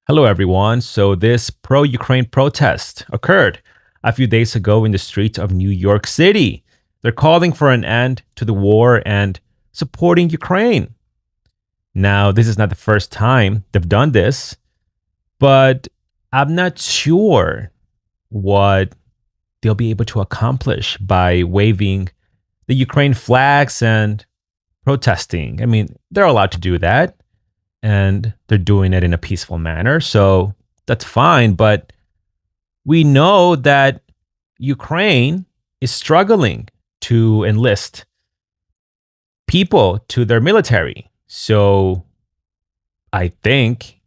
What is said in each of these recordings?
Hello, everyone. So, this pro Ukraine protest occurred a few days ago in the streets of New York City. They're calling for an end to the war and supporting Ukraine. Now, this is not the first time they've done this, but I'm not sure what they'll be able to accomplish by waving the Ukraine flags and protesting. I mean, they're allowed to do that and they're doing it in a peaceful manner. So that's fine. But we know that Ukraine is struggling to enlist people to their military. So I think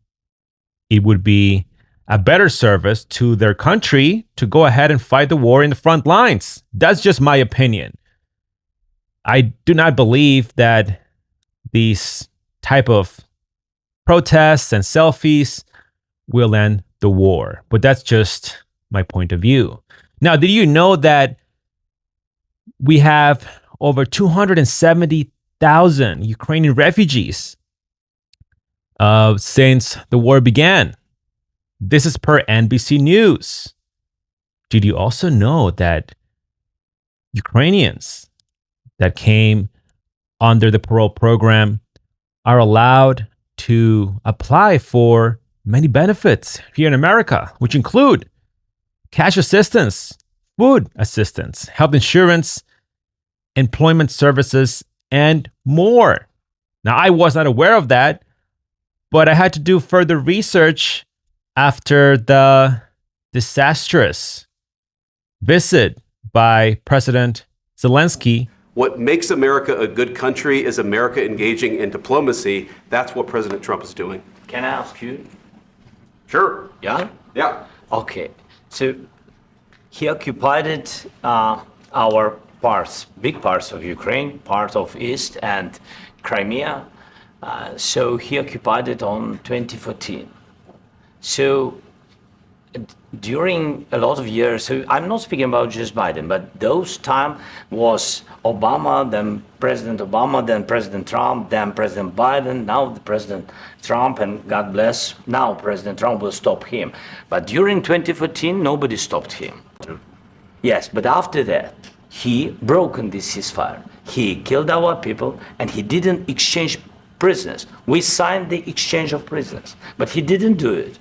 it would be a better service to their country to go ahead and fight the war in the front lines. That's just my opinion. I do not believe that these type of protests and selfies will end the war. But that's just my point of view. Now, did you know that we have over 270,000 Ukrainian refugees since the war began? This is per NBC News. Did you also know that Ukrainians that came under the Parole program are allowed to apply for many benefits here in America, which include cash assistance, food assistance, health insurance, employment services, and more? Now, I was not aware of that, but I had to do further research after the disastrous visit by President Zelensky. What makes America a good country is America engaging in diplomacy. That's what President Trump is doing. Can I ask you? Sure. Yeah? Yeah. Okay. So he occupied our parts, big parts of Ukraine, part of East and Crimea. So he occupied it on 2014. So during a lot of years, so I'm not speaking about just Biden, but those time was Obama, then President Obama, then President Trump, then President Biden, now the President Trump, and God bless, now President Trump will stop him. But during 2014, nobody stopped him. Yes, but after that, he broken this ceasefire. He killed our people, and he didn't exchange prisoners. We signed the exchange of prisoners, but he didn't do it.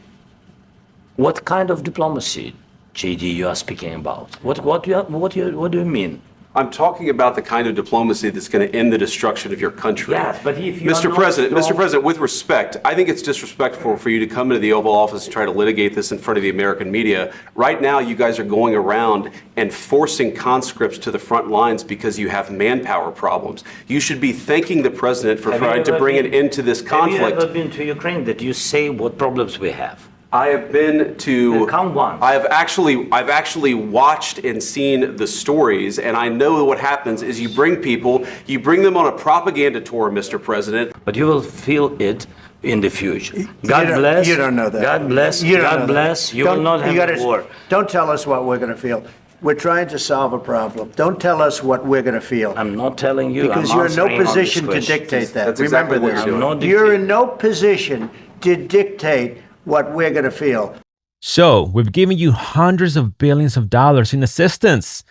What kind of diplomacy, JD, you are speaking about? What do you mean? I'm talking about the kind of diplomacy that's going to end the destruction of your country. Yes, but if you Mr. President, with respect, I think it's disrespectful for you to come into the Oval Office and try to litigate this in front of the American media. Right now, you guys are going around and forcing conscripts to the front lines because you have manpower problems. You should be thanking the president for trying to bring an end to this conflict. Have you ever been to Ukraine that you say what problems we have? I have been to. Count once. I've actually watched and seen the stories, and I know what happens is you bring them on a propaganda tour, Mr. President. But you will feel it in the future. God bless. You don't know that. God bless. God bless. You will not have a war. Don't tell us what we're going to feel. We're trying to solve a problem. Don't tell us what we're going to feel. I'm not telling you. Because you're in no position to dictate that. That's exactly Remember what this. you're doing. You're in no position to dictate what we're going to feel. So we've given you hundreds of billions of dollars in assistance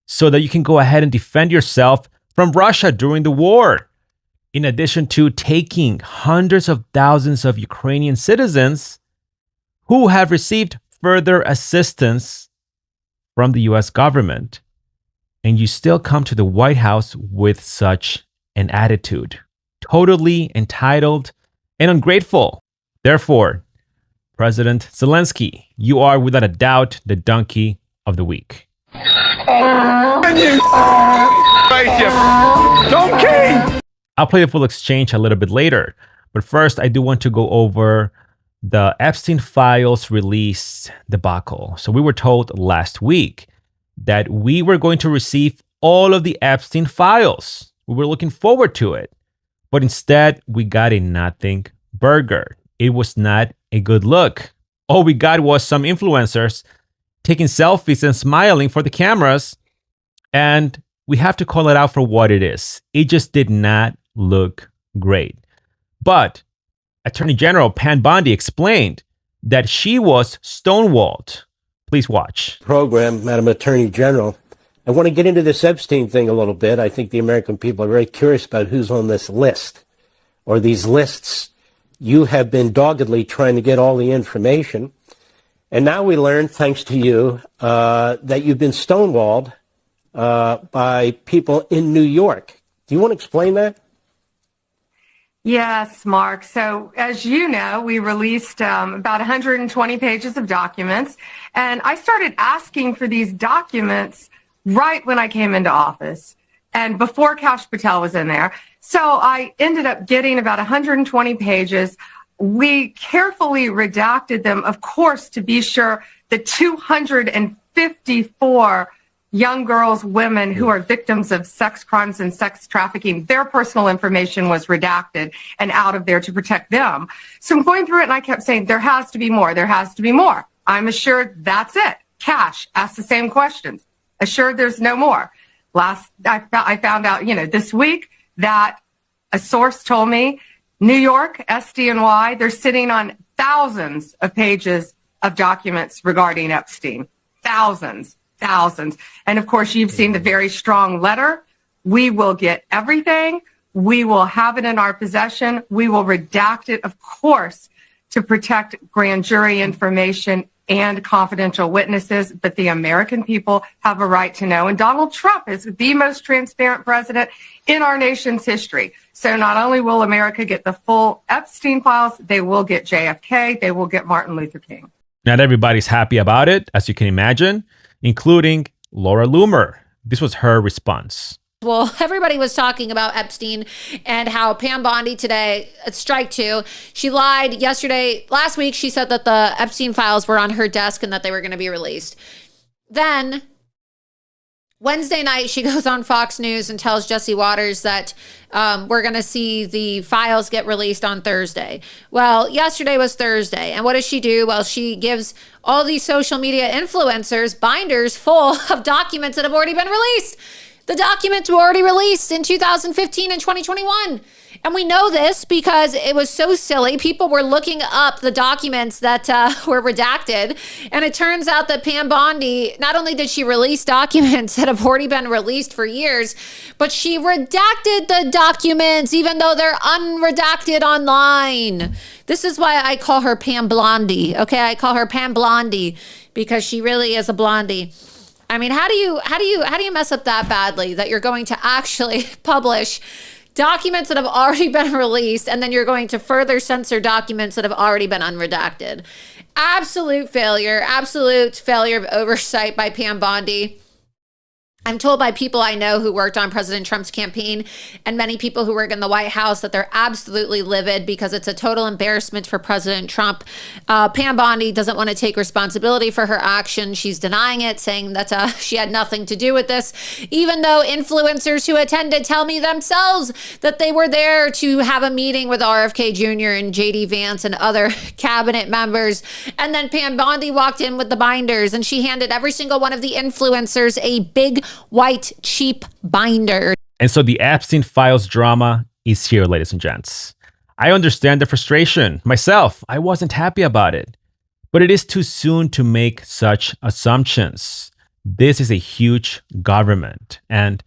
so that you can go ahead and defend yourself from Russia during the war. In addition to taking hundreds of thousands of Ukrainian citizens who have received further assistance from the US government. And you still come to the White House with such an attitude. Totally entitled and ungrateful. Therefore, President Zelensky, you are without a doubt the donkey of the week. Donkey! I'll play the full exchange a little bit later, but first I do want to go over the Epstein files release debacle. So we were told last week that we were going to receive all of the Epstein files. We were looking forward to it, but instead we got a nothing burger. It was not a good look. All we got was some influencers taking selfies and smiling for the cameras. And we have to call it out for what it is. It just did not look great. But Attorney General Pam Bondi explained that she was stonewalled. Please watch. Program, Madam Attorney General. I want to get into this Epstein thing a little bit. I think the American people are very curious about who's on this list or these lists. You have been doggedly trying to get all the information. And now we learn, thanks to you, that you've been stonewalled by people in New York. Do you want to explain that? Yes, Mark. So as you know, we released about 120 pages of documents, and I started asking for these documents right when I came into office and before Kash Patel was in there. So I ended up getting about 120 pages. We carefully redacted them, of course, to be sure the 254 young girls, women who are victims of sex crimes and sex trafficking, their personal information was redacted and out of there to protect them. So I'm going through it and I kept saying, there has to be more. There has to be more. I'm assured that's it. Kash asked the same questions. Assured there's no more. I found out, this week that a source told me New York, SDNY, they're sitting on thousands of pages of documents regarding Epstein. Thousands. And of course, you've seen the very strong letter. We will get everything. We will have it in our possession. We will redact it, of course, to protect grand jury information and confidential witnesses. But the American people have a right to know. And Donald Trump is the most transparent president in our nation's history. So not only will America get the full Epstein files, they will get JFK, they will get Martin Luther King. Not everybody's happy about it, as you can imagine, including Laura Loomer. This was her response. Well, everybody was talking about Epstein and how Pam Bondi today, at strike two, she lied last week. She said that the Epstein files were on her desk and that they were going to be released. Then Wednesday night, she goes on Fox News and tells Jesse Waters that we're going to see the files get released on Thursday. Well, yesterday was Thursday. And what does she do? Well, she gives all these social media influencers binders full of documents that have already been released. The documents were already released in 2015 and 2021. And we know this because it was so silly. People were looking up the documents that were redacted. And it turns out that Pam Bondi, not only did she release documents that have already been released for years, but she redacted the documents, even though they're unredacted online. This is why I call her Pam Blondie. Okay, I call her Pam Blondie because she really is a blondie. I mean, how do you mess up that badly that you're going to actually publish documents that have already been released and then you're going to further censor documents that have already been unredacted? Absolute failure of oversight by Pam Bondi. I'm told by people I know who worked on President Trump's campaign and many people who work in the White House that they're absolutely livid because it's a total embarrassment for President Trump. Pam Bondi doesn't want to take responsibility for her action. She's denying it, saying that she had nothing to do with this, even though influencers who attended tell me themselves that they were there to have a meeting with RFK Jr. and JD Vance and other cabinet members. And then Pam Bondi walked in with the binders and she handed every single one of the influencers a big white cheap binder. And so the Epstein files drama is here, ladies and gents. I understand the frustration. Myself, I wasn't happy about it. But it is too soon to make such assumptions. This is a huge government. And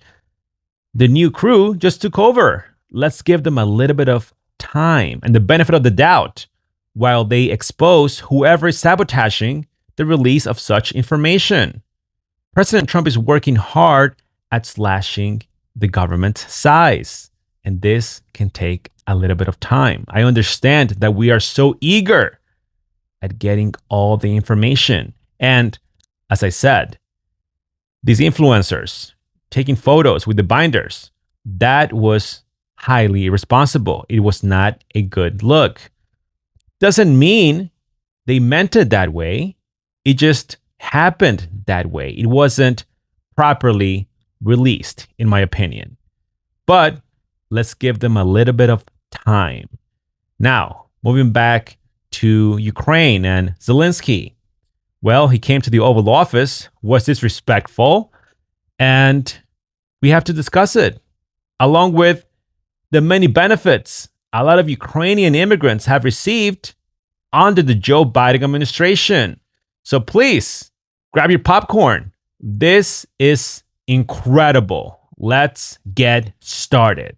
the new crew just took over. Let's give them a little bit of time and the benefit of the doubt while they expose whoever is sabotaging the release of such information. President Trump is working hard at slashing the government's size, and this can take a little bit of time. I understand that we are so eager at getting all the information. And as I said, these influencers taking photos with the binders, that was highly irresponsible. It was not a good look. Doesn't mean they meant it that way. It just happened that way. It wasn't properly released, in my opinion. But let's give them a little bit of time. Now, moving back to Ukraine and Zelensky. Well, he came to the Oval Office, was disrespectful, and we have to discuss it, along with the many benefits a lot of Ukrainian immigrants have received under the Joe Biden administration. So please grab your popcorn. This is incredible. Let's get started.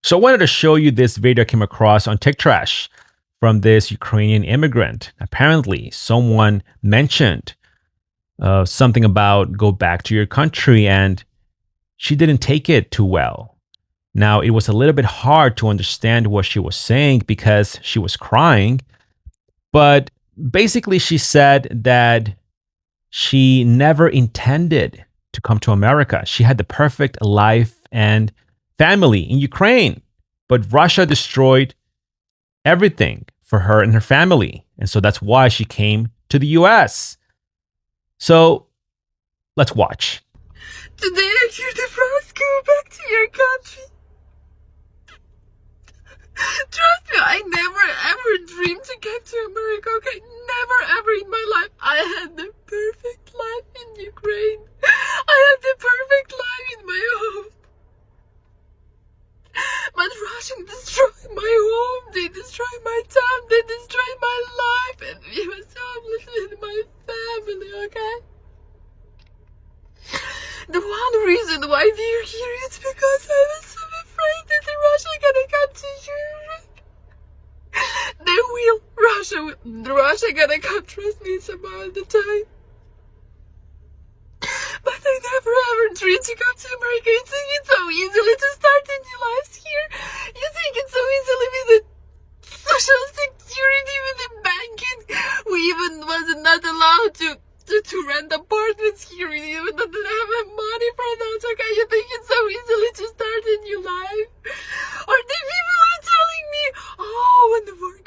So I wanted to show you this video I came across on TikTok from this Ukrainian immigrant. Apparently, someone mentioned something about go back to your country, and she didn't take it too well. Now, it was a little bit hard to understand what she was saying because she was crying, but basically she said that she never intended to come to America. She had the perfect life and family in Ukraine, but Russia destroyed everything for her and her family. And so that's why she came to the US. So let's watch. Today I hear the phrase, go back to your country. Trust me, I never ever dreamed to get to America, okay? Never ever in my life. I had the perfect life in Ukraine. I had the perfect life in my home. But Russians destroyed my home, they destroyed my town, they destroyed my life, and we were so homeless with my family, okay? The one reason why we're here is because I was so afraid that Russia gonna come to Europe. They will, Russia gonna come, trust me, it's about the time. But I never ever dreamed to come to America. You think it's so easily to start a new life here? You think it's so easily with the social security, with the banking? We even wasn't not allowed to rent apartments here. We even didn't have money for that. Okay, you think it's so easily to start a new life? Or the people are telling me, oh, when we're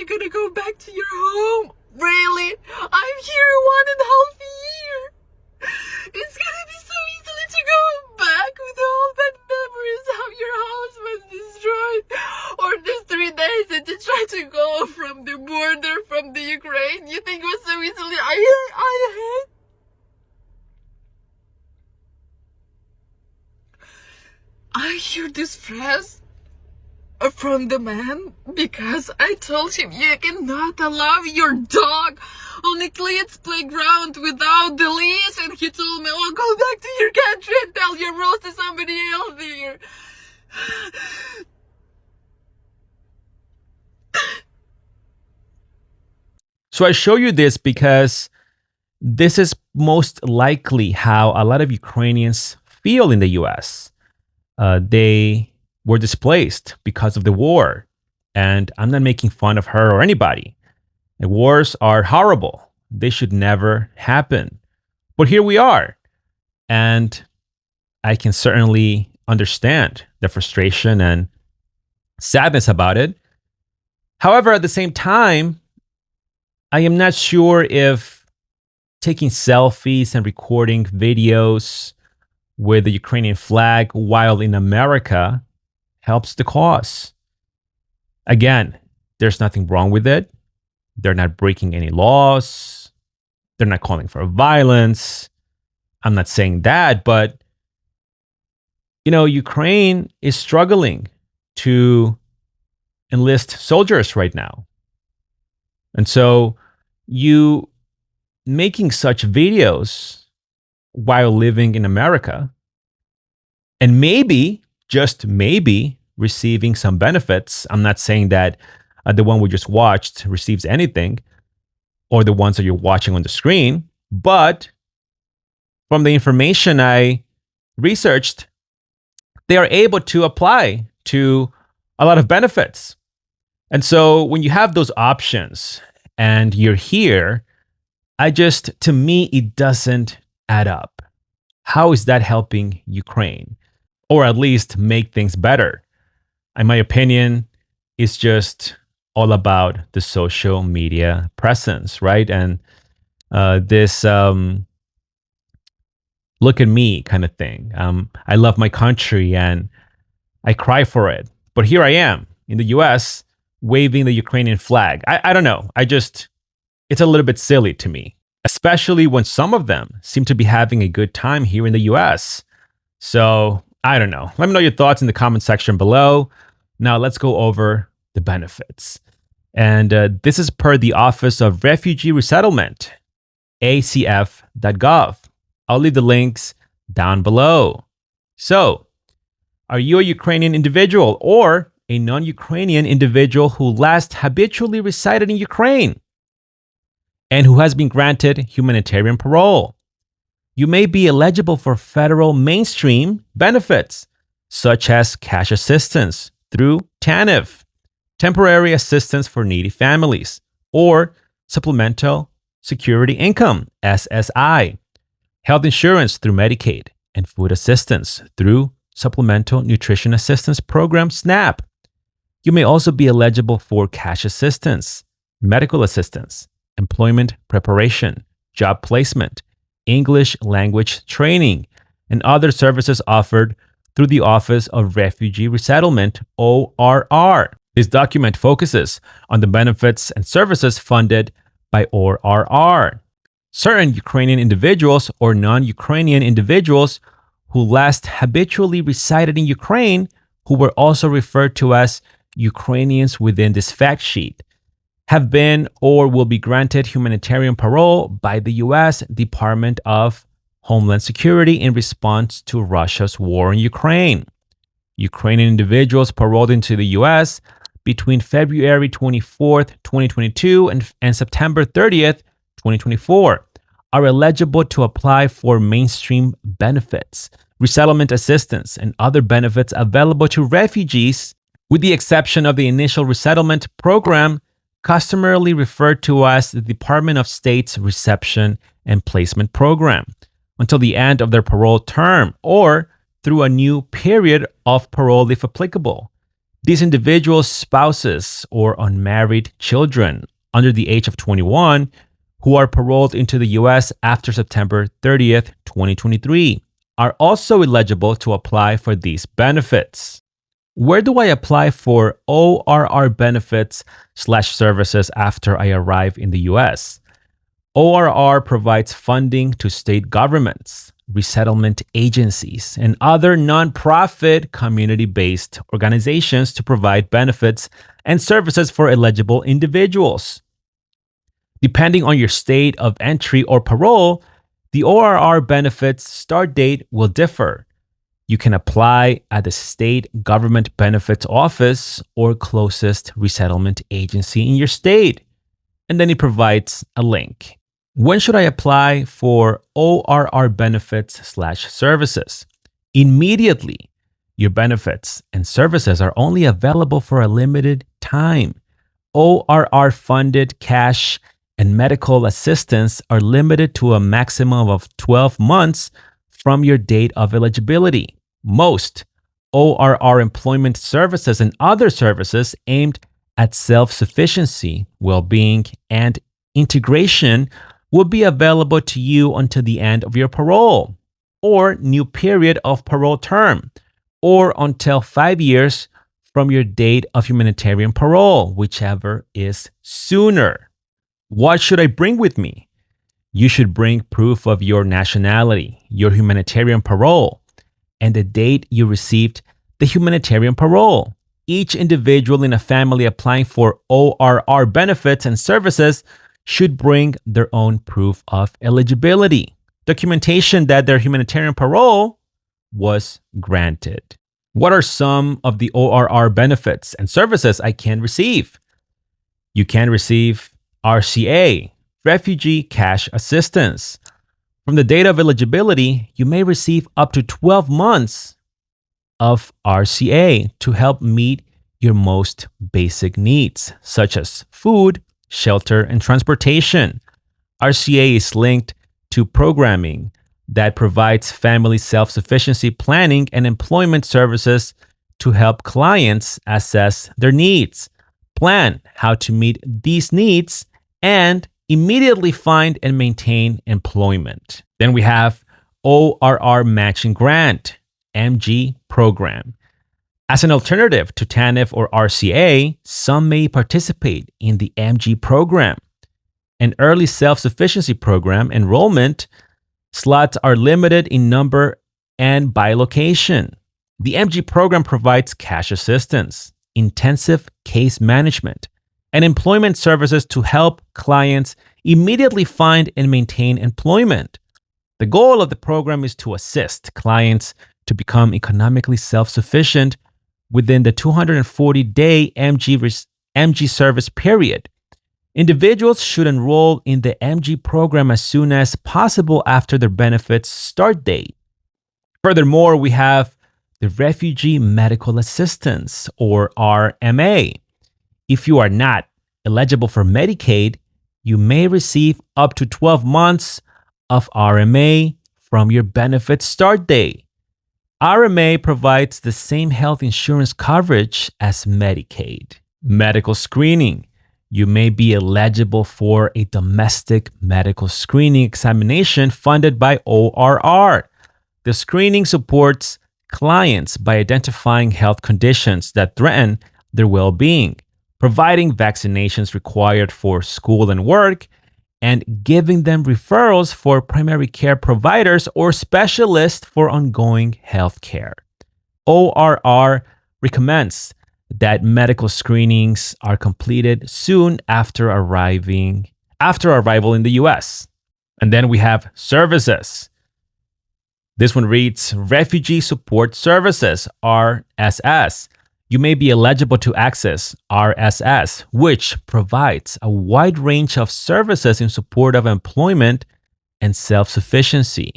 gonna go back to your home. Really? I'm here 1.5 years. It's gonna be so easily to go back with all bad memories how your house was destroyed, or these 3 days that you tried to go from the border from the Ukraine. You think it was so easily? I hear this phrase from the man because I told him you cannot allow your dog on the kids' playground without the leash, and he told me, oh, go back to your country and tell your rules to somebody else here. So I show you this because this is most likely how a lot of Ukrainians feel in the US. They were displaced because of the war. And I'm not making fun of her or anybody. The wars are horrible. They should never happen. But here we are. And I can certainly understand the frustration and sadness about it. However, at the same time, I am not sure if taking selfies and recording videos with the Ukrainian flag while in America helps the cause. Again, there's nothing wrong with it. They're not breaking any laws. They're not calling for violence. I'm not saying that, but Ukraine is struggling to enlist soldiers right now. And so you making such videos while living in America and maybe, just maybe, receiving some benefits. I'm not saying that the one we just watched receives anything or the ones that you're watching on the screen, but from the information I researched, they are able to apply to a lot of benefits. And so when you have those options and you're here, to me, it doesn't add up. How is that helping Ukraine? Or at least make things better? In my opinion, is just all about the social media presence, right? And this look at me kind of thing. I love my country and I cry for it. But here I am in the US waving the Ukrainian flag. I don't know. It's a little bit silly to me, especially when some of them seem to be having a good time here in the US. So I don't know. Let me know your thoughts in the comment section below. Now let's go over the benefits. And this is per the Office of Refugee Resettlement, acf.gov. I'll leave the links down below. So, are you a Ukrainian individual or a non-Ukrainian individual who last habitually resided in Ukraine and who has been granted humanitarian parole? You may be eligible for federal mainstream benefits, such as cash assistance through TANF, temporary assistance for needy families, or supplemental security income, SSI, health insurance through Medicaid, and food assistance through Supplemental Nutrition Assistance Program, SNAP. You may also be eligible for cash assistance, medical assistance, employment preparation, job placement, English language training, and other services offered through the Office of Refugee Resettlement, ORR. This document focuses on the benefits and services funded by ORR. Certain Ukrainian individuals or non-Ukrainian individuals who last habitually resided in Ukraine, who were also referred to as Ukrainians within this fact sheet, have been or will be granted humanitarian parole by the U.S. Department of Homeland Security in response to Russia's war in Ukraine. Ukrainian individuals paroled into the U.S. between February 24th, 2022 and September 30th, 2024 are eligible to apply for mainstream benefits, resettlement assistance, and other benefits available to refugees, with the exception of the initial resettlement program, customarily referred to as the Department of State's Reception and Placement Program, until the end of their parole term or through a new period of parole if applicable. These individuals' spouses or unmarried children under the age of 21 who are paroled into the U.S. after September 30th, 2023, are also eligible to apply for these benefits. Where do I apply for ORR benefits/services after I arrive in the U.S.? ORR provides funding to state governments, resettlement agencies, and other nonprofit community-based organizations to provide benefits and services for eligible individuals. Depending on your state of entry or parole, the ORR benefits start date will differ. You can apply at the state government benefits office or closest resettlement agency in your state. And then it provides a link. When should I apply for ORR benefits/services? Immediately. Your benefits and services are only available for a limited time. ORR funded cash and medical assistance are limited to a maximum of 12 months from your date of eligibility. Most ORR employment services and other services aimed at self-sufficiency, well-being, and integration will be available to you until the end of your parole or new period of parole term, or until 5 years from your date of humanitarian parole, whichever is sooner. What should I bring with me? You should bring proof of your nationality, your humanitarian parole, and the date you received the humanitarian parole. Each individual in a family applying for ORR benefits and services should bring their own proof of eligibility, documentation that their humanitarian parole was granted. What are some of the ORR benefits and services I can receive? You can receive RCA, Refugee Cash Assistance. From the date of eligibility, you may receive up to 12 months of RCA to help meet your most basic needs, such as food, shelter, and transportation. RCA is linked to programming that provides family self-sufficiency planning and employment services to help clients assess their needs, plan how to meet these needs, and immediately find and maintain employment. Then we have ORR Matching Grant, MG program. As an alternative to TANF or RCA, some may participate in the MG program. An early self-sufficiency program enrollment slots are limited in number and by location. The MG program provides cash assistance, intensive case management, and employment services to help clients immediately find and maintain employment. The goal of the program is to assist clients to become economically self-sufficient within the 240-day MG service period. Individuals should enroll in the MG program as soon as possible after their benefits start date. Furthermore, we have the Refugee Medical Assistance, or RMA. If you are not eligible for Medicaid, you may receive up to 12 months of RMA from your benefit start date. RMA provides the same health insurance coverage as Medicaid. Medical screening. You may be eligible for a domestic medical screening examination funded by ORR. The screening supports clients by identifying health conditions that threaten their well-being, providing vaccinations required for school and work, and giving them referrals for primary care providers or specialists for ongoing health care. ORR recommends that medical screenings are completed soon after arrival in the US. And then we have services. This one reads Refugee Support Services, RSS. You may be eligible to access RSS, which provides a wide range of services in support of employment and self-sufficiency,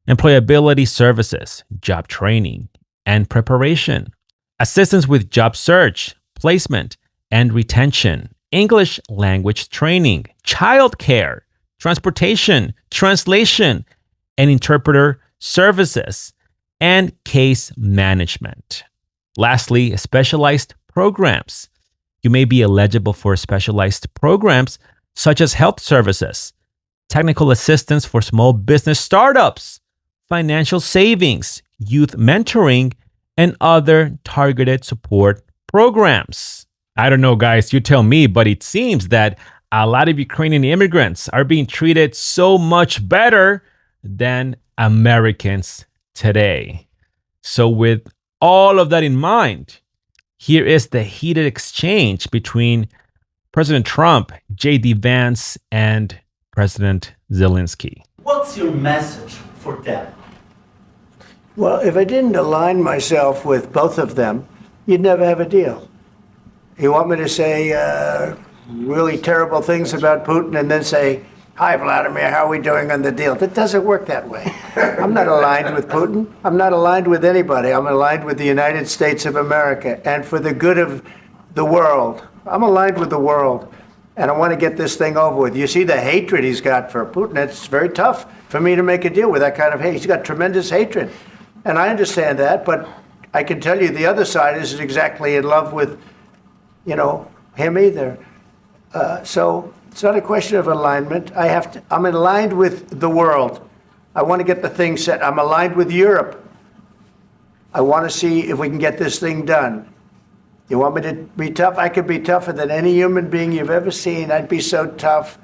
employability services, job training and preparation, assistance with job search, placement and retention, English language training, childcare, transportation, translation, and interpreter services, and case management. Lastly, specialized programs. You may be eligible for specialized programs such as health services, technical assistance for small business startups, financial savings, youth mentoring, and other targeted support programs. I don't know, guys, you tell me, but it seems that a lot of Ukrainian immigrants are being treated so much better than Americans today. So with all of that in mind, here is the heated exchange between President Trump, J.D. Vance, and President Zelensky. What's your message for them? Well, if I didn't align myself with both of them, you'd never have a deal. You want me to say really terrible things about Putin and then say, "Hi, Vladimir, how are we doing on the deal?" That doesn't work that way. I'm not aligned with Putin. I'm not aligned with anybody. I'm aligned with the United States of America. And for the good of the world, I'm aligned with the world. And I want to get this thing over with. You see the hatred he's got for Putin. It's very tough for me to make a deal with that kind of hate. He's got tremendous hatred. And I understand that, but I can tell you the other side isn't exactly in love with, him either. So it's not a question of alignment. I'm aligned with the world. I want to get the thing set. I'm aligned with Europe. I want to see if we can get this thing done. You want me to be tough? I could be tougher than any human being you've ever seen. I'd be so tough.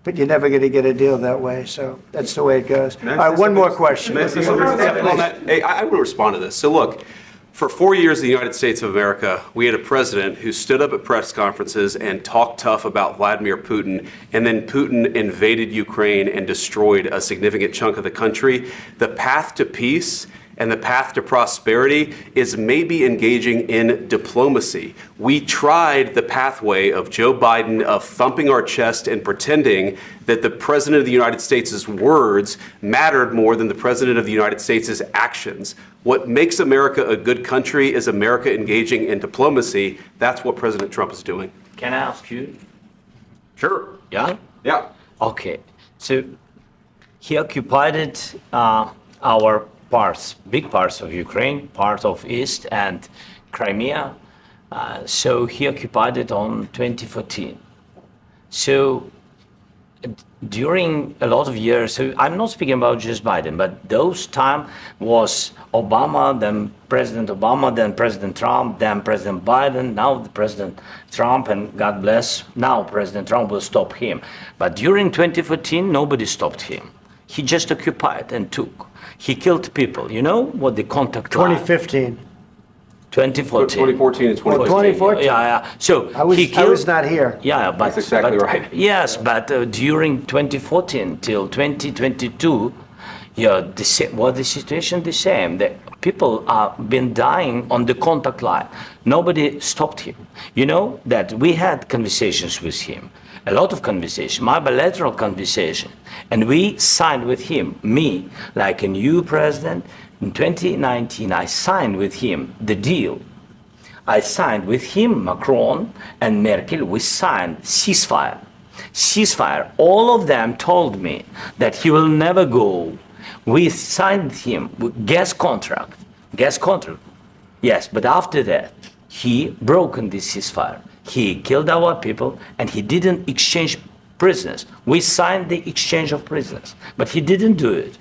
But you're never going to get a deal that way. So that's the way it goes. All right, one more question. Hey, I want to respond to this. So look, for 4 years in the United States of America, we had a president who stood up at press conferences and talked tough about Vladimir Putin, and then Putin invaded Ukraine and destroyed a significant chunk of the country. The path to peace and the path to prosperity is maybe engaging in diplomacy. We tried the pathway of Joe Biden of thumping our chest and pretending that the President of the United States' words mattered more than the President of the United States' actions. What makes America a good country is America engaging in diplomacy. That's what President Trump is doing. Can I ask you? Sure. Yeah? Yeah. Okay. So he occupied our parts, big parts of Ukraine, part of East and Crimea. So he occupied it on 2014. So during a lot of years, so I'm not speaking about just Biden, but those time was Obama, then President Obama, then President Trump, then President Biden, now the President Trump, and God bless, now President Trump will stop him. But during 2014, nobody stopped him. He just occupied and took. He killed people. You know what the contact line? 2015. 2014. 2014 and 2014. 2014. Yeah. So I was not here. Yeah, but That's exactly but- right. Yes, but during 2014 till 2022, the situation the same. The people have been dying on the contact line. Nobody stopped him. You know that we had conversations with him, a lot of conversation, my bilateral conversation, and we signed with him, me, like a new president. In 2019, I signed with him the deal. I signed with him, Macron and Merkel, we signed ceasefire. Ceasefire. All of them told me that he will never go. We signed him with gas contract. Yes, but after that, he broken this ceasefire. He killed our people and he didn't exchange prisoners. We signed the exchange of prisoners, but he didn't do it.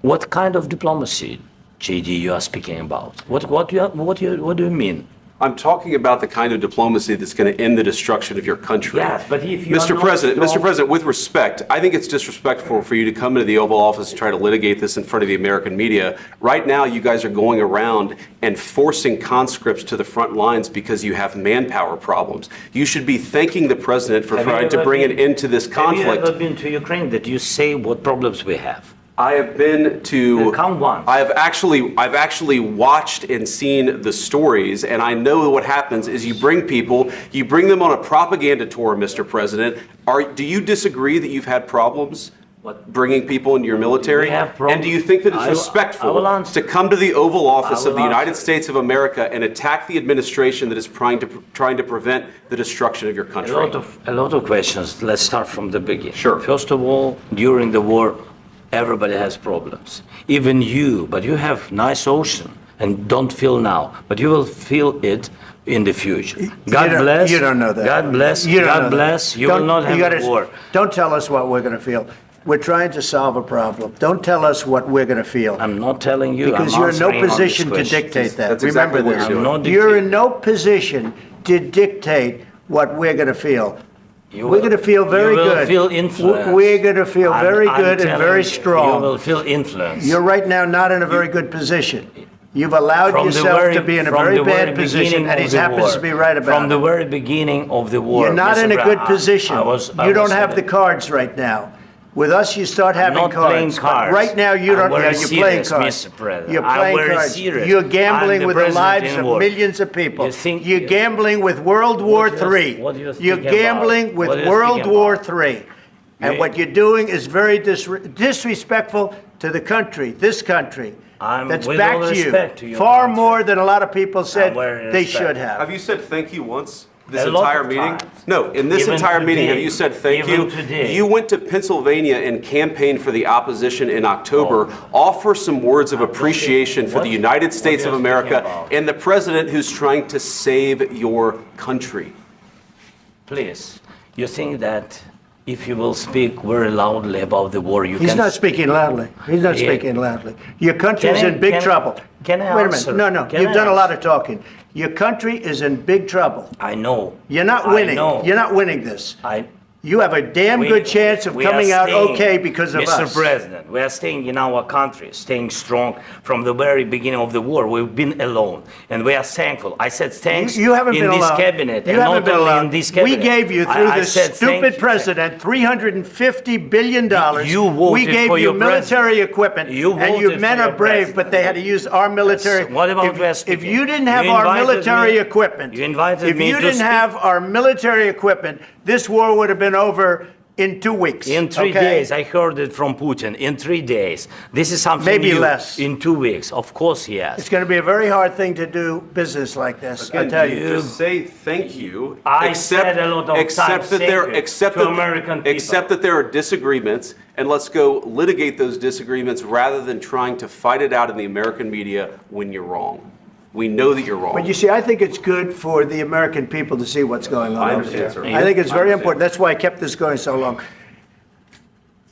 What kind of diplomacy, JD, you are speaking about? What do you mean? I'm talking about the kind of diplomacy that's going to end the destruction of your country. Yes, but if you Mr. are not President, strong- Mr. President, with respect, I think it's disrespectful for you to come into the Oval Office and try to litigate this in front of the American media. Right now, you guys are going around and forcing conscripts to the front lines because you have manpower problems. You should be thanking the president for Have you trying to ever bring an been- end to this conflict. Have you ever been to Ukraine that you say what problems we have? I have been to. Come once. I've actually watched and seen the stories, and I know what happens is you bring them on a propaganda tour, Mr. President. Do you disagree that you've had problems bringing people into your military? We have problems. And do you think that it's I will respectful answer. to come to the Oval Office I of the will United answer. States of America and attack the administration that is trying to prevent the destruction of your country? A lot of questions. Let's start from the beginning. Sure. First of all, during the war, everybody has problems. Even you, but you have nice ocean and don't feel now, but you will feel it in the future. God bless. You don't know that. God bless. You don't know God that. bless. You Don't- will not have gotta- a war. Don't tell us what we're going to feel. We're trying to solve a problem. Don't tell us what we're going to feel. I'm not telling you. Because I'm you're in no answering on this position to question. dictate that. That's Remember exactly what this. you're doing. I'm not You're in dictating. no position to dictate what we're going to feel. You We're will- going to feel very you will good. feel influenced. We're going to feel very I'm good and telling very you, strong. You will feel influence. You're right now not in a very good position. You've allowed From the yourself very- to be in a from very the bad very position, beginning and of he the happens war. to be right about From the it. very beginning of the war. You're not Mr. in a Brown, good position. I You don't was have the cards right now. With us, you start having not playing cards. But cards. right now, you I'm don't. very You're playing serious, cards. Mr. President. You're I'm playing very cards. serious. You're I'm gambling the with the president lives in of war. millions of people. You think- You're gambling with World War What do you- III. what do you You're think about? gambling with What do you World think War about? III. And You- what you're doing is very disrespectful to the country, this country. That's with back all to you. respect to your Far country. more than a lot of people said very they respect. should have. Have you said thank you once? This A lot entire of meeting? times. No, in this Even entire meeting, today. have you said thank Even you? today. You went to Pennsylvania and campaigned for the opposition in October. Offer some words of appreciation for what- the United what States are of you America speaking about? and the president who's trying to save your country. Please, you think that if you will speak very loudly about the war, you He's can... not speaking loudly. He's not Yeah. speaking loudly. Your country is Can I- in big can I- trouble. can I Wait a answer? minute. No. Can You've I done a lot answer? of talking. Your country is in big trouble. I know. You're not I winning. know. You're not winning this. I... You have a damn good chance of we are coming out staying- okay because of Mr. us. President, we are staying in our country, staying strong from the very beginning of the war. We've been alone, and we are thankful. I said thanks You haven't in been this alone. cabinet, You and haven't not been only alone. in this cabinet. We gave you, through I this said thank stupid you. president, $350 billion. You voted We gave for you your military president. equipment, You and you voted men for are your brave, president. but they had to use our military. Yes. What about West If speaking? you didn't have You our invited military me- equipment, you invited if me you to didn't speak. have our military equipment, this war would have been over in 2 weeks. In 3 okay? days, I heard it from Putin. In 3 days, this is something Maybe new. less. In 2 weeks, of course, yes. It's going to be a very hard thing to do business like this. I Again, tell you. just say thank you. I said a lot of times thank you to American people. Accept that there are disagreements, and let's go litigate those disagreements rather than trying to fight it out in the American media when you're wrong. We know that you're wrong. But you see, I think it's good for the American people to see what's going on I over understand, there. sir. I think it's I very understand. important. That's why I kept this going so long.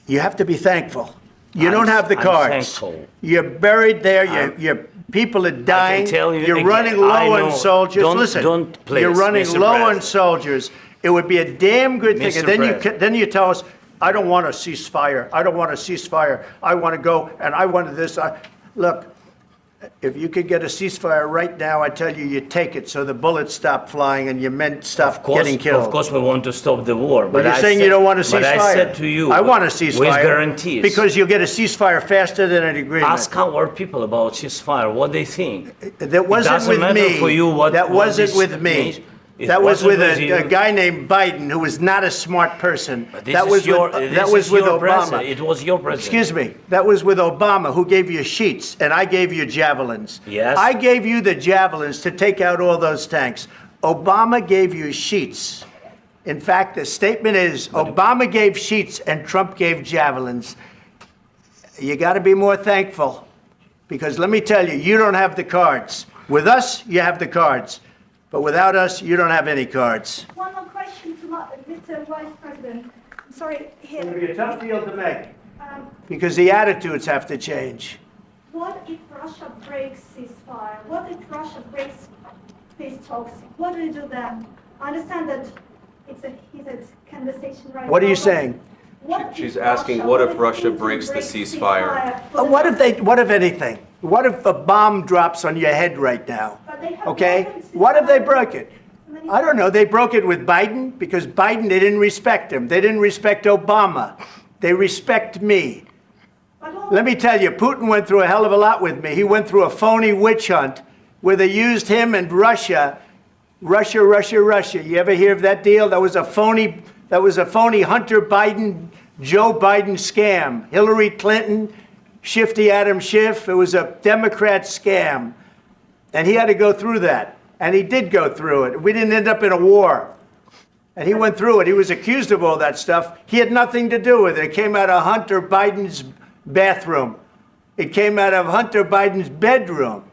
You have to be thankful. You don't have the I'm cards. thankful. You're buried there. Your people are dying. tell you You're again, running I low know. on soldiers. Listen, you're running Mr. low on President. soldiers. It would be a damn good thing. Mr. And then President. then you tell us, I don't want a ceasefire. I don't want a ceasefire. I want to go and I want this. Look, if you could get a ceasefire right now, I tell you, you take it so the bullets stop flying and your men stop getting killed. Of course, we want to stop the war. But you're saying you don't want a ceasefire. But I said to you, I want a ceasefire. with guarantees. Because you'll get a ceasefire faster than an agreement. Ask our people about ceasefire, what they think. That wasn't doesn't with matter me. for you what- that what wasn't this with me. means. It That was wasn't with with you. a guy named Biden, who was not a smart person. But this That is was your, with, this that was is with your Obama. president. It was your president. Excuse me. That was with Obama, who gave you sheets, and I gave you javelins. Yes. I gave you the javelins to take out all those tanks. Obama gave you sheets. In fact, the statement is Obama gave sheets and Trump gave javelins. You got to be more thankful, because let me tell you, you don't have the cards. With us, you have the cards. But without us, you don't have any cards. One more question to Mr. Vice President. I'm sorry, here. It'll be a tough deal to make, Um, because the attitudes have to change. what if Russia breaks ceasefire? What if Russia breaks peace talks? What do you do then? I understand that it's a heated conversation right now. What are you but saying? what if She's asking, what if Russia Putin breaks the ceasefire? What if anything? What if a bomb drops on your head right now? But they have Okay? broken What if they ceasefire. broke it? I don't know. They broke it with Biden because Biden, they didn't respect him. They didn't respect Obama. They respect me. Let me tell you, Putin went through a hell of a lot with me. He went through a phony witch hunt where they used him and Russia. Russia. You ever hear of that deal? That was a phony Hunter Biden, Joe Biden scam. Hillary Clinton, Shifty Adam Schiff. It was a Democrat scam. And he had to go through that. And he did go through it. We didn't end up in a war. And he went through it. He was accused of all that stuff. He had nothing to do with it. It came out of Hunter Biden's bathroom. It came out of Hunter Biden's bedroom.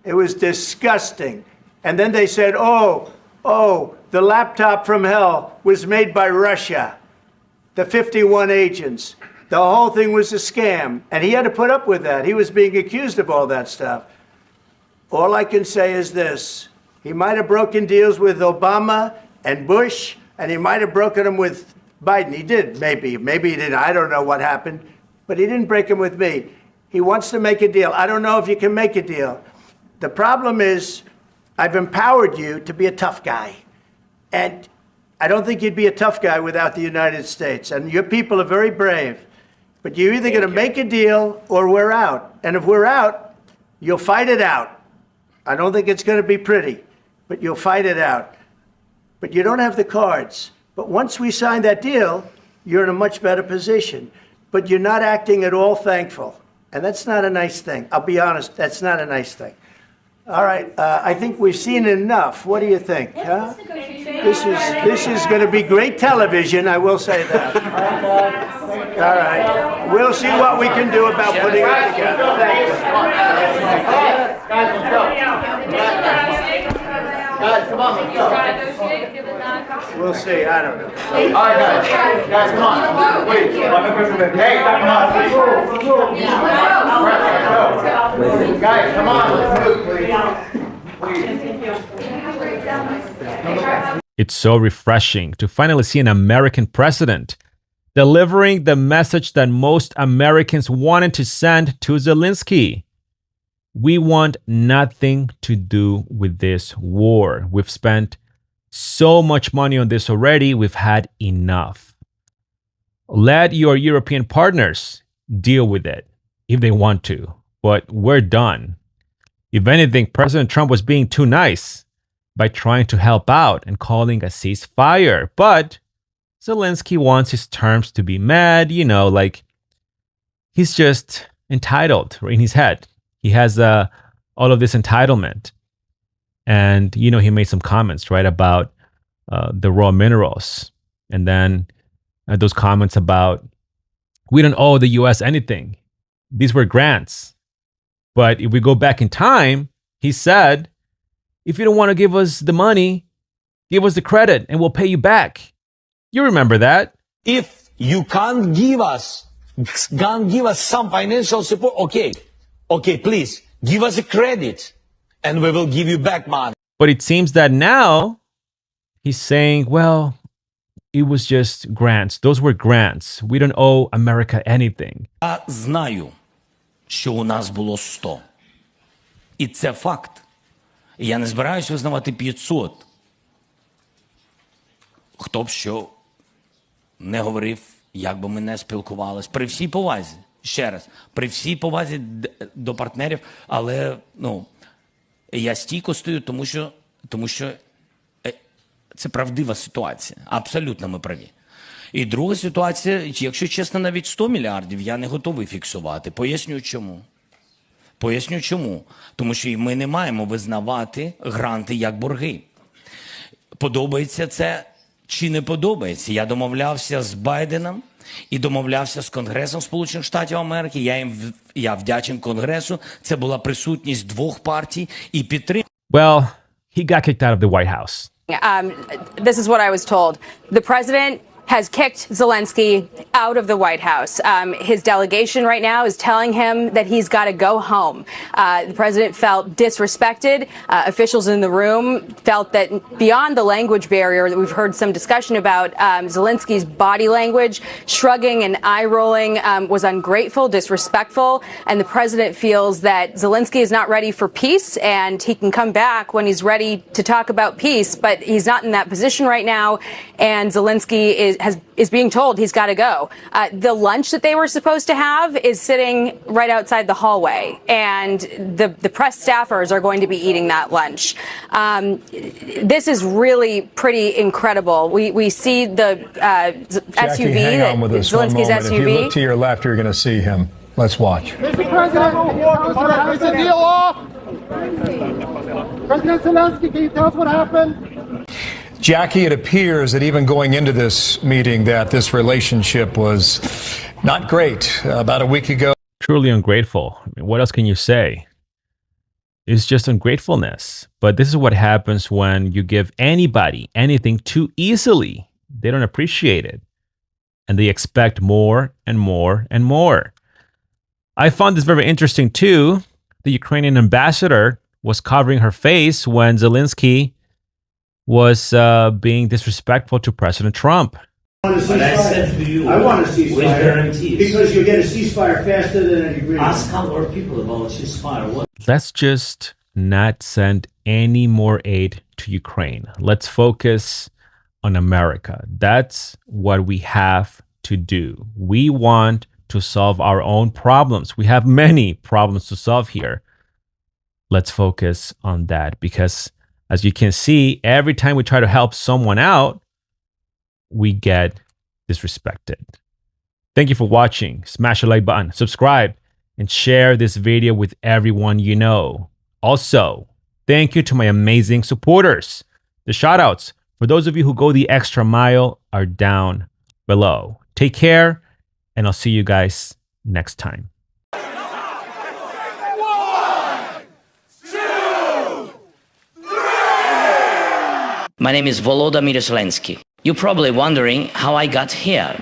It was disgusting. And then they said, oh, the laptop from hell was made by Russia. The 51 agents. The whole thing was a scam. And he had to put up with that. He was being accused of all that stuff. All I can say is this. He might have broken deals with Obama and Bush, and he might have broken them with Biden. He did, maybe. Maybe he didn't. I don't know what happened. But he didn't break them with me. He wants to make a deal. I don't know if you can make a deal. The problem is I've empowered you to be a tough guy. And I don't think you'd be a tough guy without the United States. And your people are very brave. But you're either going to make a deal or we're out. And if we're out, you'll fight it out. I don't think it's going to be pretty, but you'll fight it out. But you don't have the cards. But once we sign that deal, you're in a much better position. But you're not acting at all thankful. And that's not a nice thing. I'll be honest, that's not a nice thing. All right, I think we've seen enough. What do you think? Huh? This is going to be great television, I will say that. All right, we'll see what we can do about putting it together. Thank you. Guys, let's go. Guys, come on, let's go. We'll see, I don't know. All right, guys. Guys, come on. Wait. Hey, come on. Guys, come on. Let's move, please. It's so refreshing to finally see an American president delivering the message that most Americans wanted to send to Zelensky. We want nothing to do with this war. We've spent so much money on this already. We've had enough. Let your European partners deal with it if they want to, but we're done. If anything, President Trump was being too nice by trying to help out and calling a ceasefire. But Zelensky wants his terms to be met, you know, like he's just entitled in his head. He has all of this entitlement. And, you know, he made some comments, right, about the raw minerals. And then those comments about, we don't owe the U.S. anything. These were grants. But if we go back in time, he said, if you don't want to give us the money, give us the credit and we'll pay you back. You remember that. If you can't give us some financial support, okay, please, give us a credit and we will give you back money. But it seems that now he's saying, well, it was just grants. Those were grants. We don't owe America anything. Я знаю, що у нас було 100. І це факт. Я не збираюсь визнавати 500. Хто б що не говорив, як би ми не спілкувалися. При всій повазі, ще раз, при всій повазі до партнерів, але, ну, я стійко стою, тому що це правдива ситуація. Абсолютно ми праві. І друга ситуація, якщо чесно, навіть 100 мільярдів я не готовий фіксувати. Поясню чому. Тому що ми не маємо визнавати гранти як борги. Подобається це чи не подобається? Я домовлявся з Байденом і домовлявся з Конгресом Сполучених Штатів Америки. Я вдячен Конгресу. Це була присутність двох партій і підтримка. Well, he got kicked out of the White House. This is what I was told. The president has kicked Zelensky out of the White House. His delegation right now is telling him that he's got to go home. The president felt disrespected. Officials in the room felt that beyond the language barrier that we've heard some discussion about, Zelensky's body language, shrugging and eye-rolling was ungrateful, disrespectful, and the president feels that Zelensky is not ready for peace and he can come back when he's ready to talk about peace, but he's not in that position right now, and Zelensky is being told he's got to go. The lunch that they were supposed to have is sitting right outside the hallway, and the press staffers are going to be eating that lunch. This is really pretty incredible. We see the Jackie, SUV, hang on with us Zelensky's one moment. SUV. If you look to your left, you're going to see him. Let's watch. Mr. President, is the deal off? President Zelensky, can you tell us what happened? Jackie, it appears that even going into this meeting that this relationship was not great. About a week ago. Truly ungrateful. I mean, what else can you say? It's just ungratefulness. But this is what happens when you give anybody anything too easily. They don't appreciate it. And they expect more and more and more. I found this very interesting too. The Ukrainian ambassador was covering her face when Zelensky was being disrespectful to President Trump. But I said to you, I want a ceasefire. With guarantees. Because you'll get a ceasefire faster than an agreement. Ask our people about ceasefire. Let's just not send any more aid to Ukraine. Let's focus on America. That's what we have to do. We want to solve our own problems. We have many problems to solve here. Let's focus on that, because as you can see, every time we try to help someone out, we get disrespected. Thank you for watching. Smash the like button, subscribe, and share this video with everyone you know. Also, thank you to my amazing supporters. The shoutouts for those of you who go the extra mile are down below. Take care, and I'll see you guys next time. My name is Volodymyr Zelenskyy. You're probably wondering how I got here.